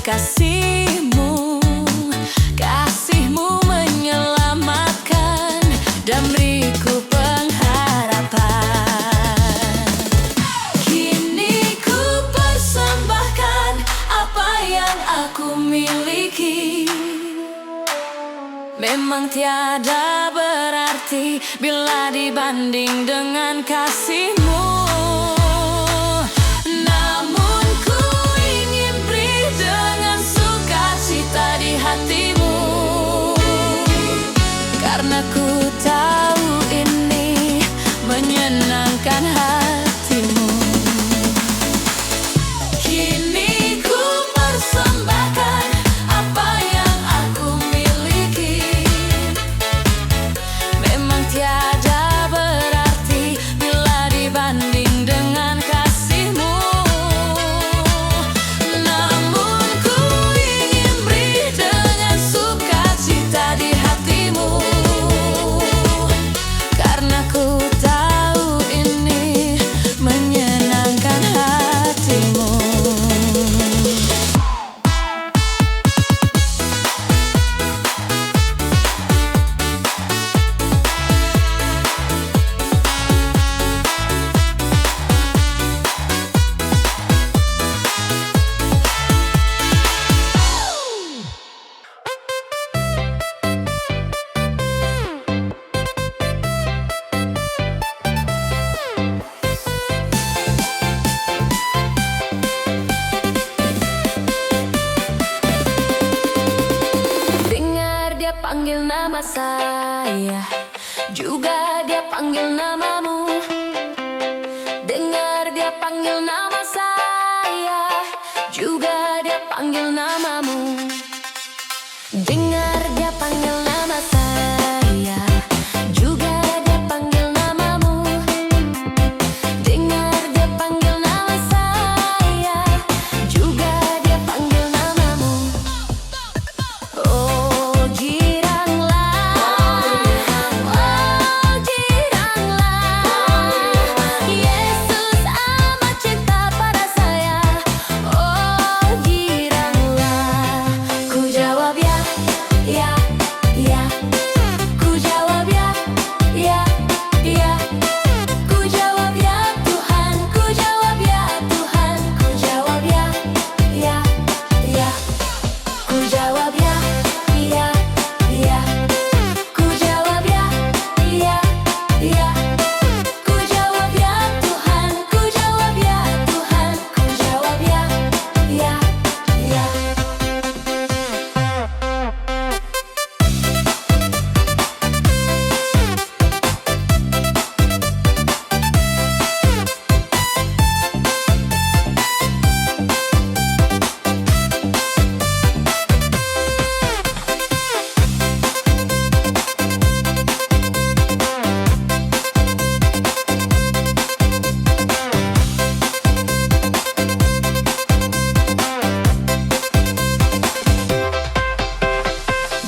kasihmu, kasihmu menyelamatkan dan beriku pengharapan. Kini ku persembahkan apa yang aku miliki. Memang tiada berarti bila dibanding dengan kasihmu. Namun ku ingin beri dengan sukacita di hatimu, karena ku tahu ini menyenangkan hatimu. Kini ku persembahkan apa yang aku miliki. Memang tiada berarti bila dibanding dengan kasihmu. Namun ku ingin beri dengan sukacita di hatimu, karena ku tahu ini menyenangkan hatimu. Dengar dia panggil nama saya, juga dia panggil namamu. Dengar dia panggil nama saya, juga dia panggil namamu. Dengar dia panggil nama saya, juga dia panggil namamu. Dengar dia panggil nama saya, juga dia panggil namamu. Oh giranglah, Yesus amat cinta pada saya. Oh giranglah, ku jawab ya, ya, ya. Ku jawab ya, ya, ya. Ku jawab ya Tuhan, ku jawab ya Tuhan. Ku jawab ya, ya, ya. Ku jawab ya, ya, ya. Ku jawab ya, ya, ya. Ku jawab ya Tuhan, ku jawab ya Tuhan. Ku jawab ya, ya, ya.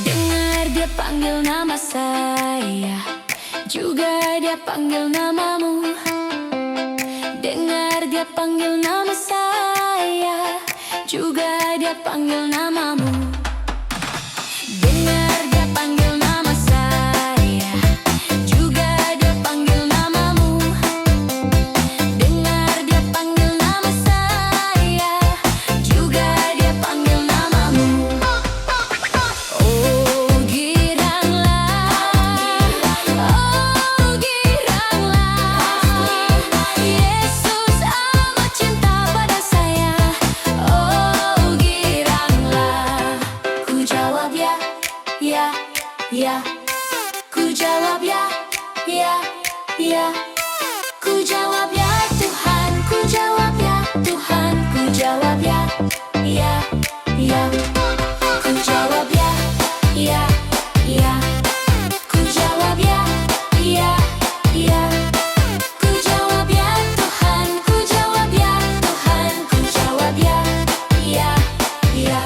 Dengar dia panggil nama saya, juga dia panggil namamu. Dengar dia panggil nama saya, juga dia panggil namamu. Dengar dia panggil nama saya, juga dia panggil namamu. Dengar dia panggil nama saya, juga dia panggil namamu. Oh giranglah, Yesus amat cinta pada saya. Oh giranglah, ku jawab ya, ya, ya. Ku jawab ya, ya, ya. Ku jawab ya Tuhan, ku jawab ya Tuhan. Ku jawab ya, ya, ya. Ku jawab ya, ya, ya. Ku jawab ya, ya, ya. Ku jawab ya Tuhan, ku jawab ya Tuhan. Ku jawab ya, ya, ya.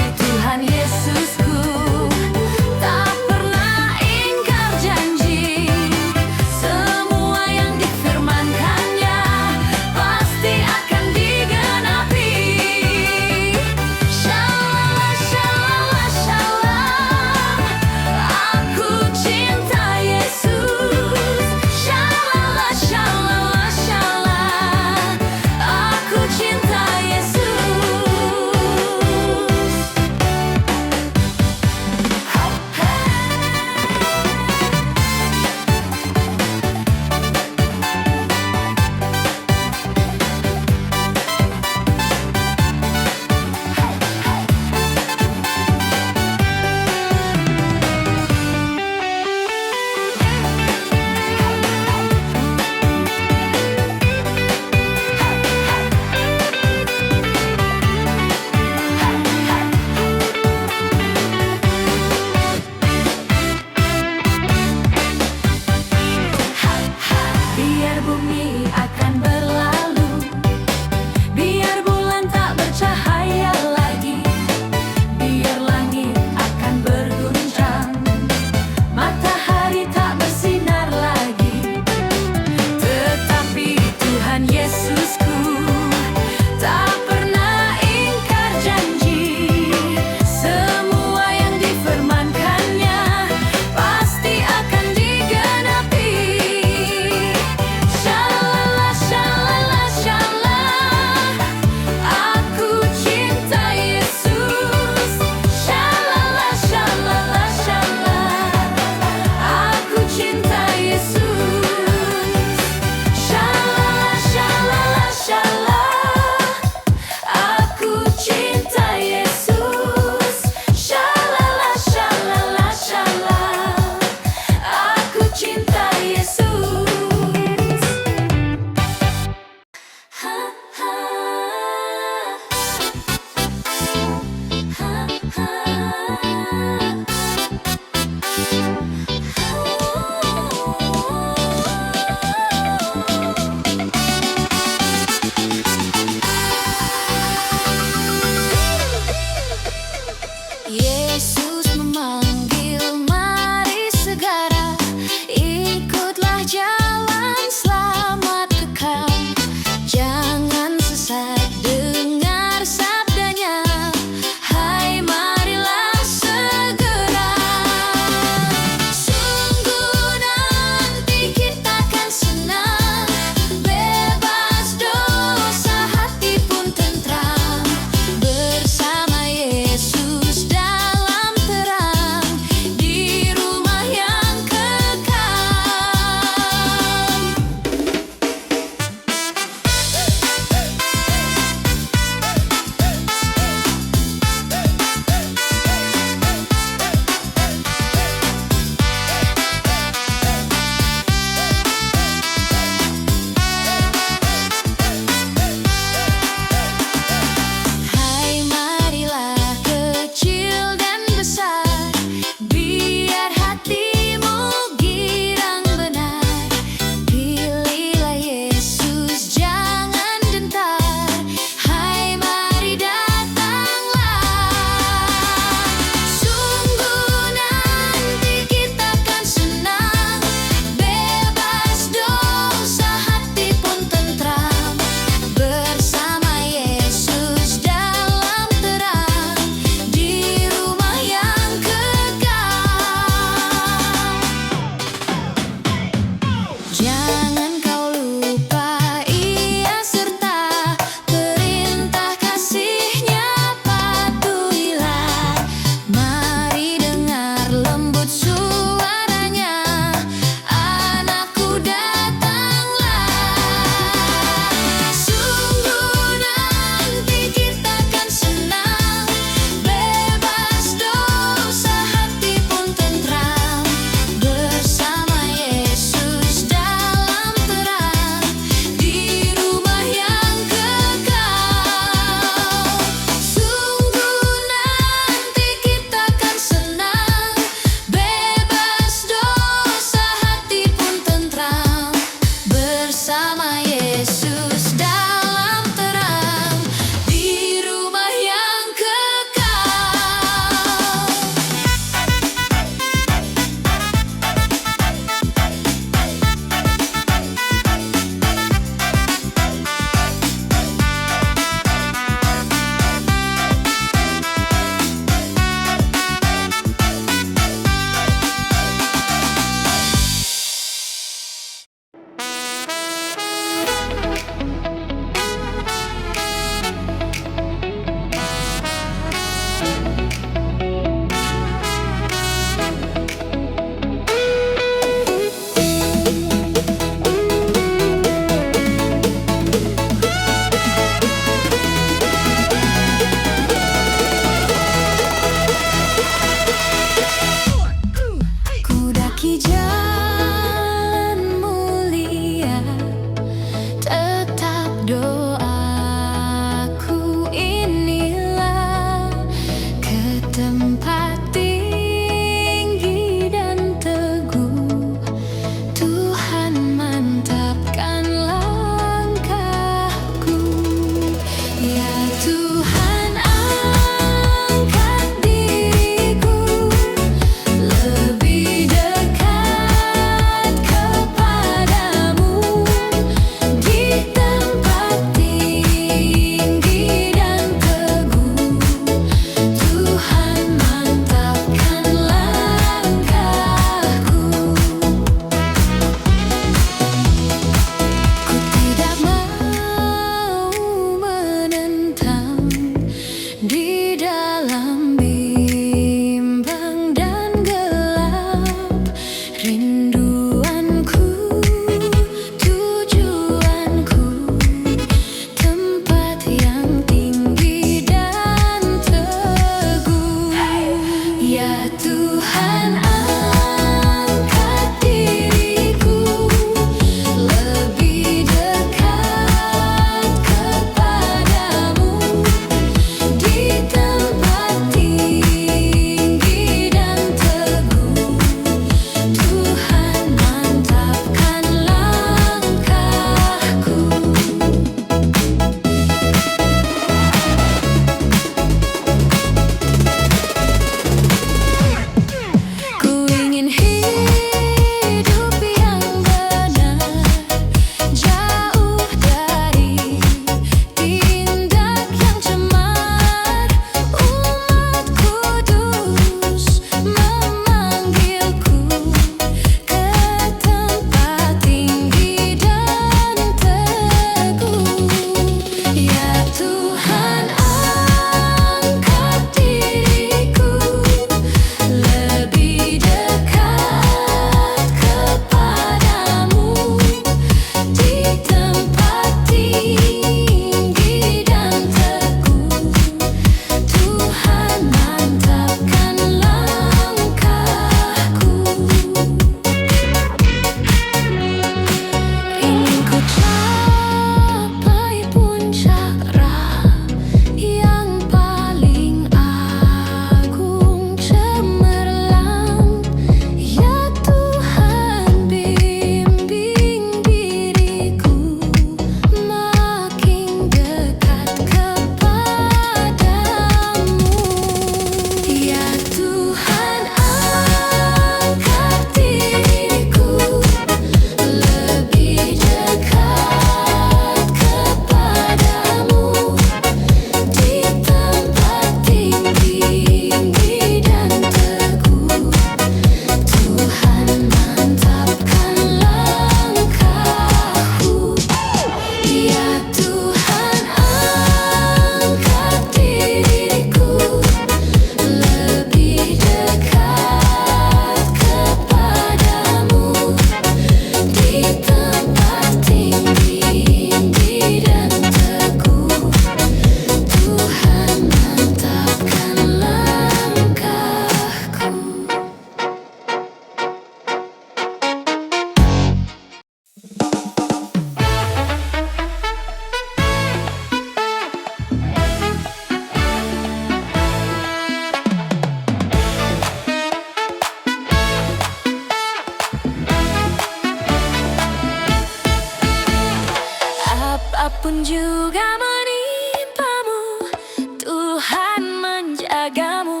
apapun juga menimpamu, Tuhan menjagamu.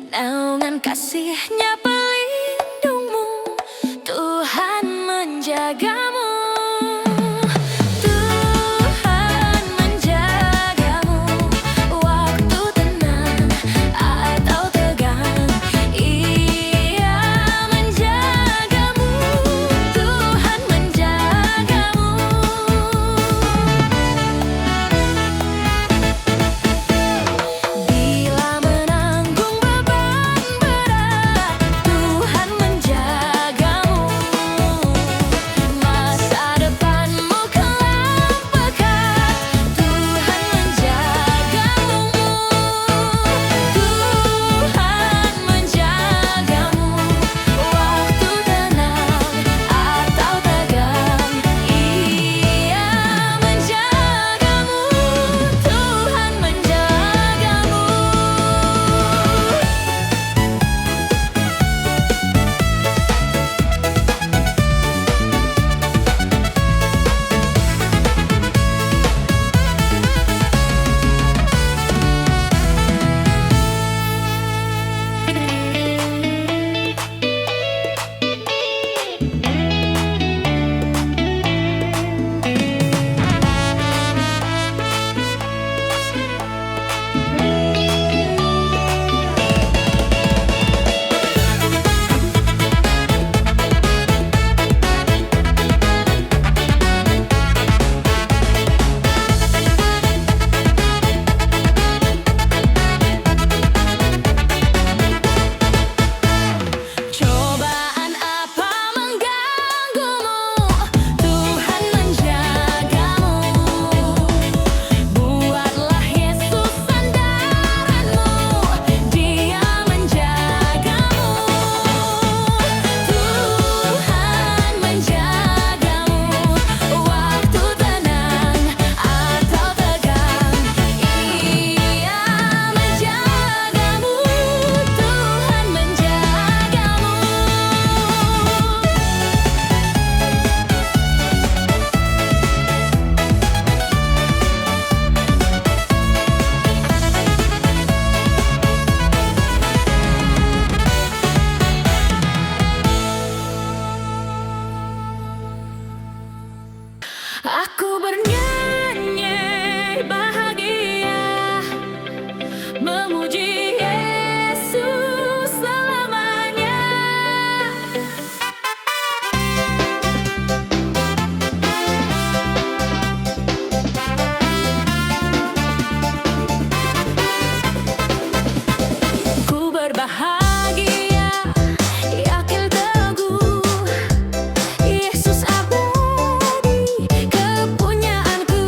Naungan kasih-Nya pelindungmu, Tuhan menjagamu. Tuhan menjagamu waktu tenang atau tegang. Ia menjagamu, Tuhan menjagamu. Bila menanggung beban berat, Tuhan menjagamu. Masa depanmu kelam pekat, Tuhan menjagamu. Tuhan menjagamu waktu tenang atau tegang. Ia menjagamu, Tuhan menjagamu. Cobaan apa mengganggumu, Tuhan menjagamu. Buatlah Yesus sandaranmu, Dia menjagamu. Tuhan menjagamu waktu tenang atau tegang. Ia menjagamu, Tuhan menjagamu. Aku bernyanyi bahagia, memuji Yesus selamanya. Ku berbahagia, yakin teguh, Yesus abadi kepunyaanku.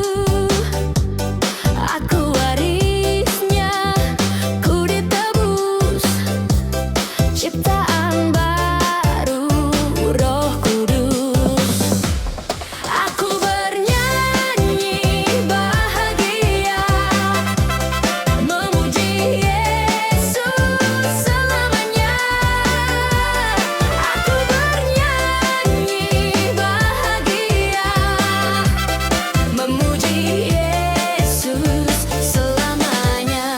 Aku warisnya, ku ditebus, ciptaan baru Roh Kudus. Aku bernyanyi bahagia, memuji Yesus selamanya. Aku bernyanyi bahagia, memuji Yesus selamanya.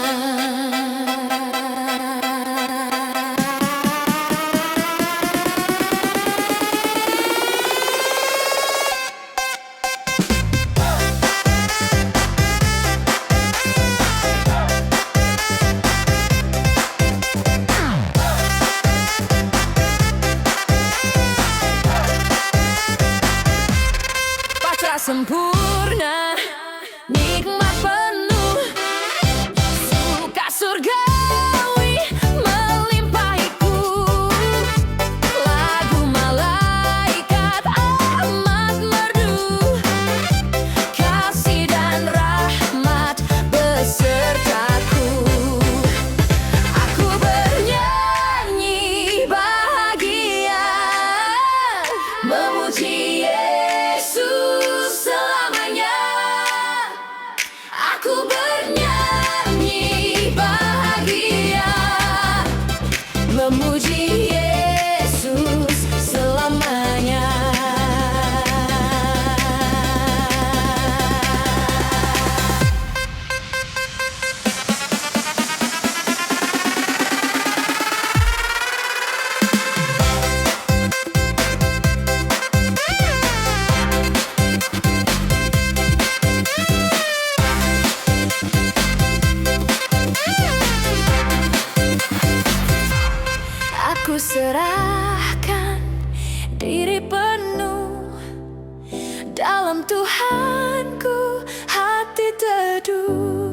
Pasrah sempurna, nikmat penuh, suka surgawi melimpahiku. Lagu malaikat amat merdu, kasih dan rahmat besertaku. Aku bernyanyi bahagia, memuji Yesus selamanya. Aku bernyanyi bahagia, memuji Yesus selamanya. Aku serahkan diri penuh dalam Tuhanku, hati teduh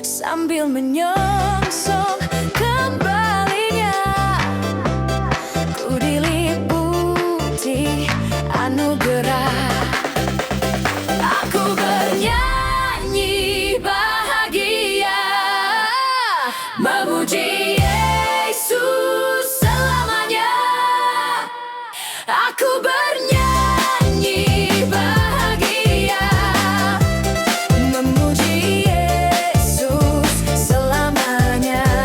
sambil menyongsong kembalinya. Ku diliputi anugerah, aku bernyanyi bahagia, memuji Yesus selamanya. Aku bernyanyi bahagia, memuji Yesus selamanya.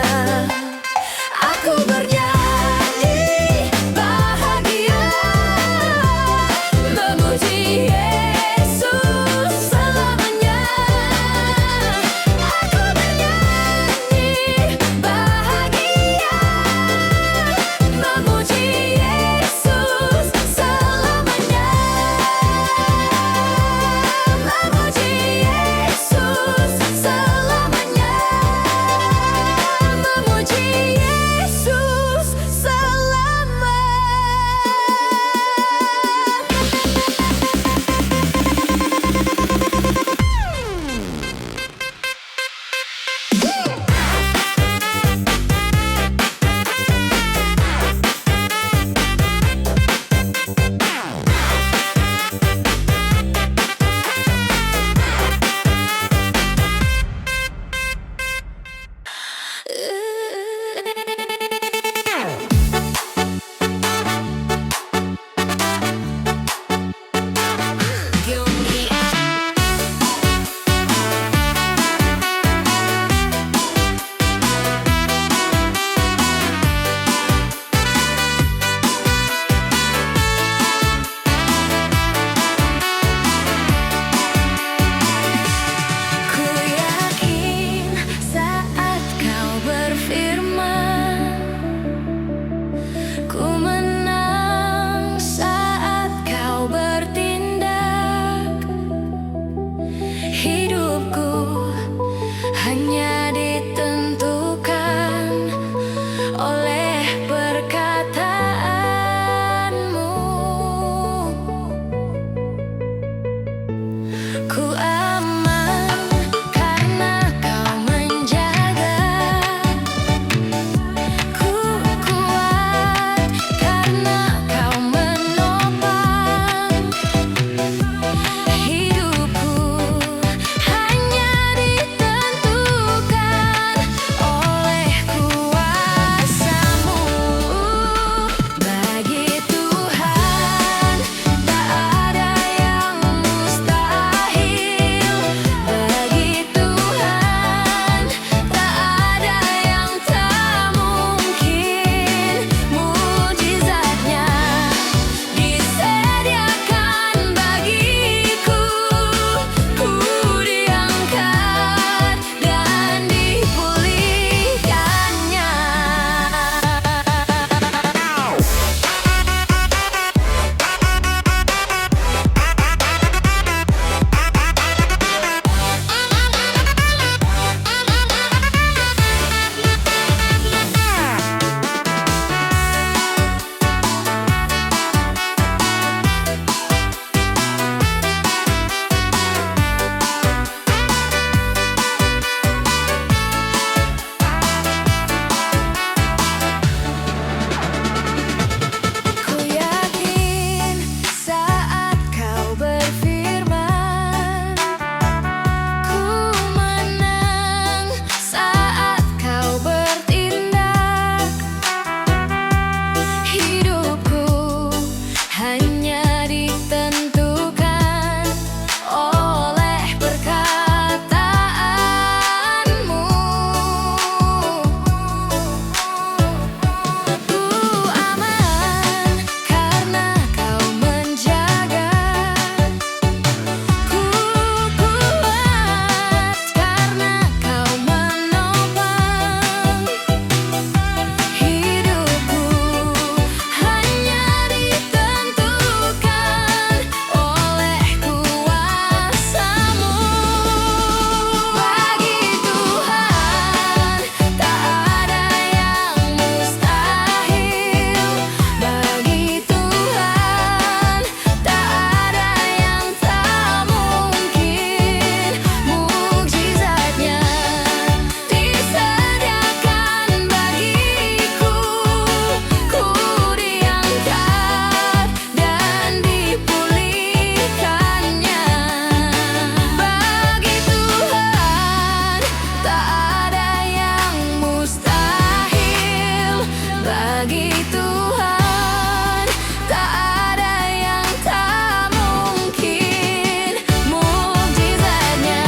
bagi Tuhan tak ada yang tak mungkin. Mukjizatnya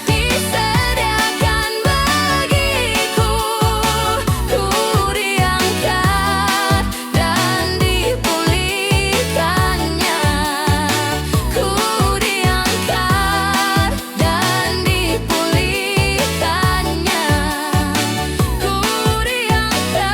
disediakan bagiku. Ku diangkat dan dipulihkannya. Ku diangkat dan dipulihkannya. Ku diangkat.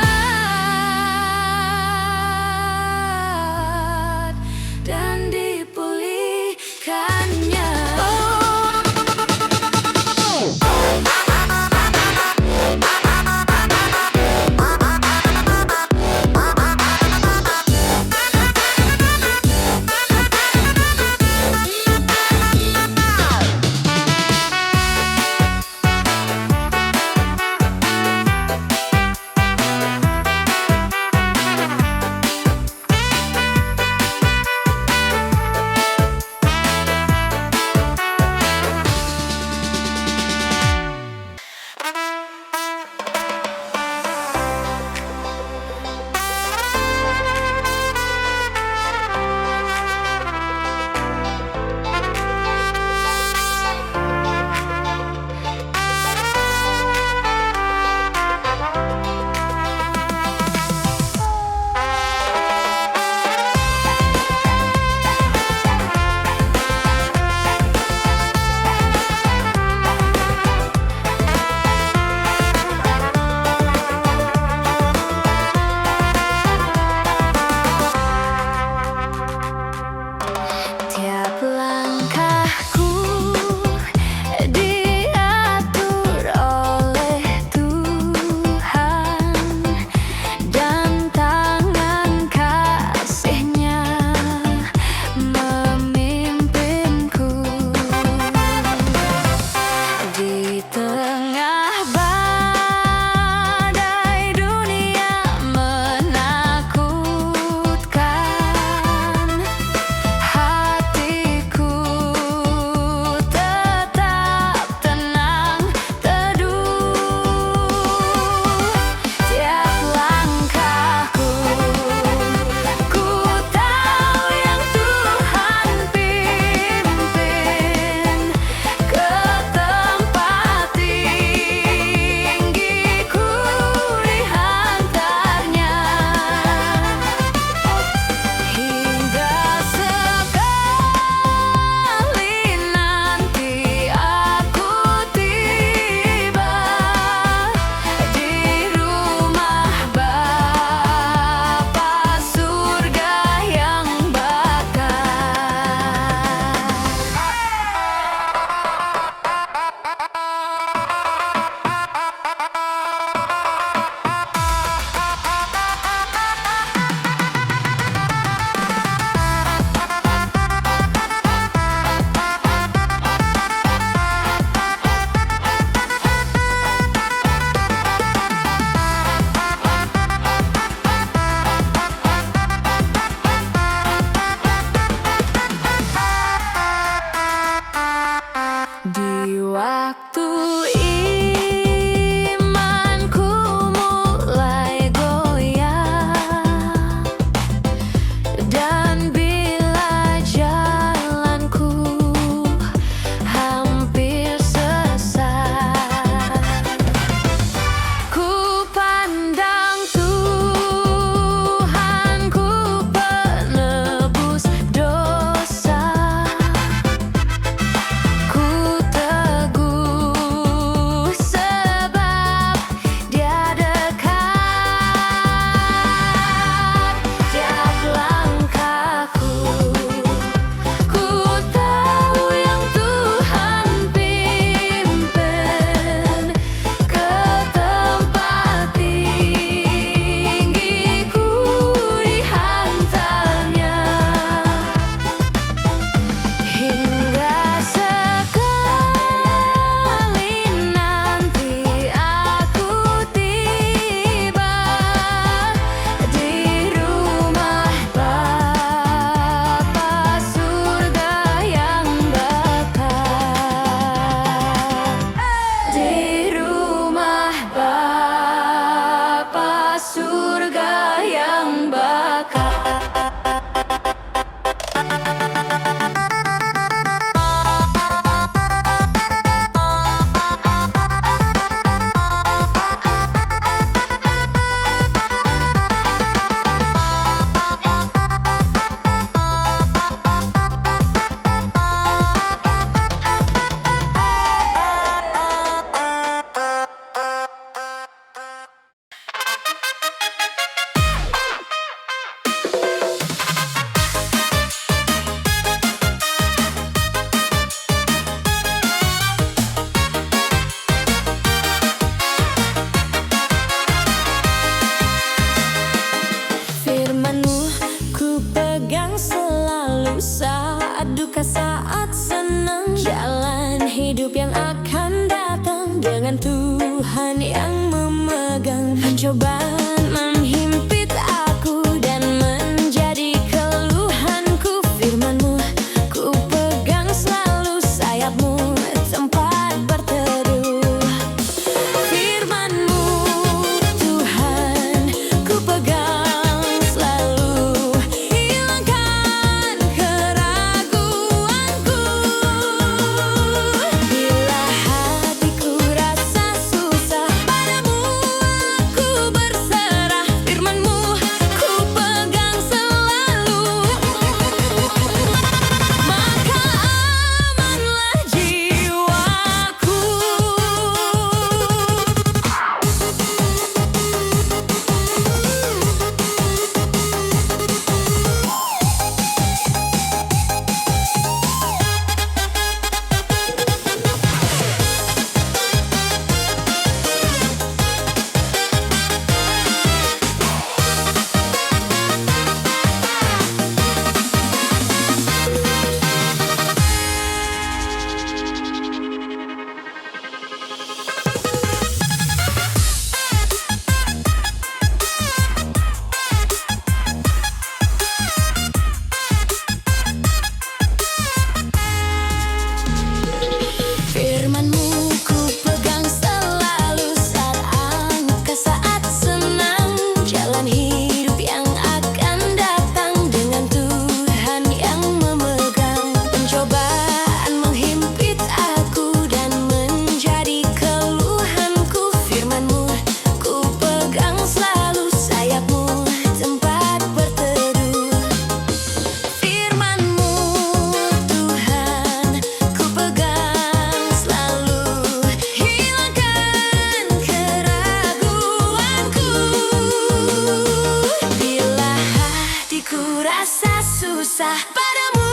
kuasa. Padamu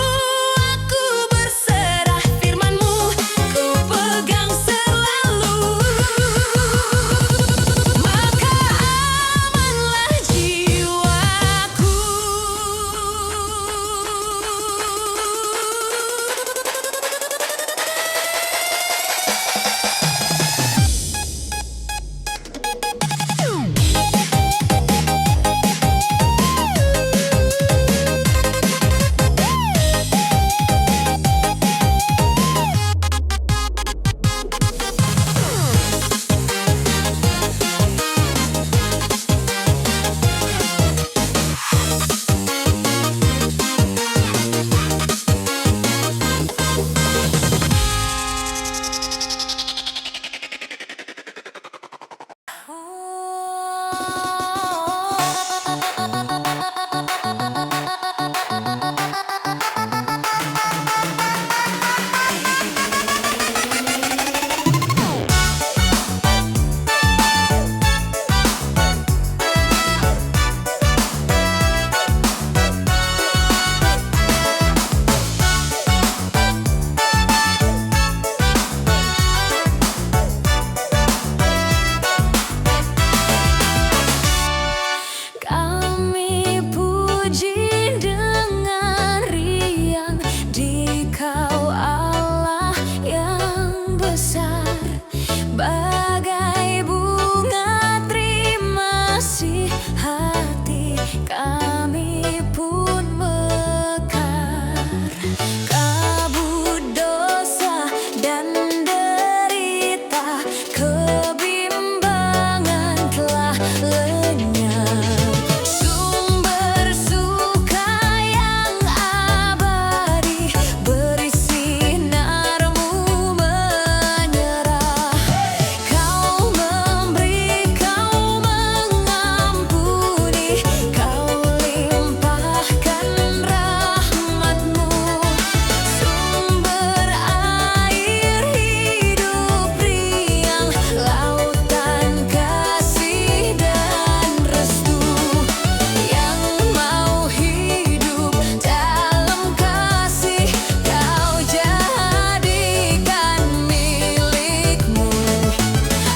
aku berserah, firman-Mu ku pegang selalu. Maka amanlah jiwaku. Kami puji dengan riang di Kau Allah yang besar. Bagai bunga terima kasih hati kami pun mekar. Kabut dosa dan derita, kebimbangan telah lenyap. Sumber suka yang abadi, beri sinar-Mu menyerah. Kau memberi, Kau mengampuni, Kau limpahkan rahmat-Mu. Sumber air hidup riang, lautan kasih dan restu. Yang mau hidup dalam kasih, Kau jadikan milik-Mu.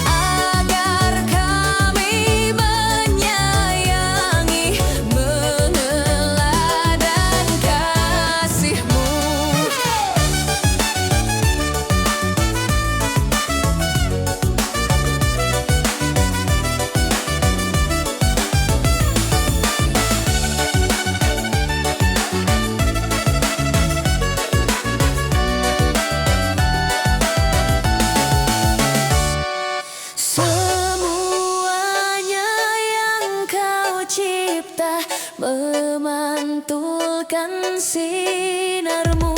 Agar kami menyayangi, meneladan kasih-Mu. Semuanya yang Kau cipta memantulkan sinar-Mu.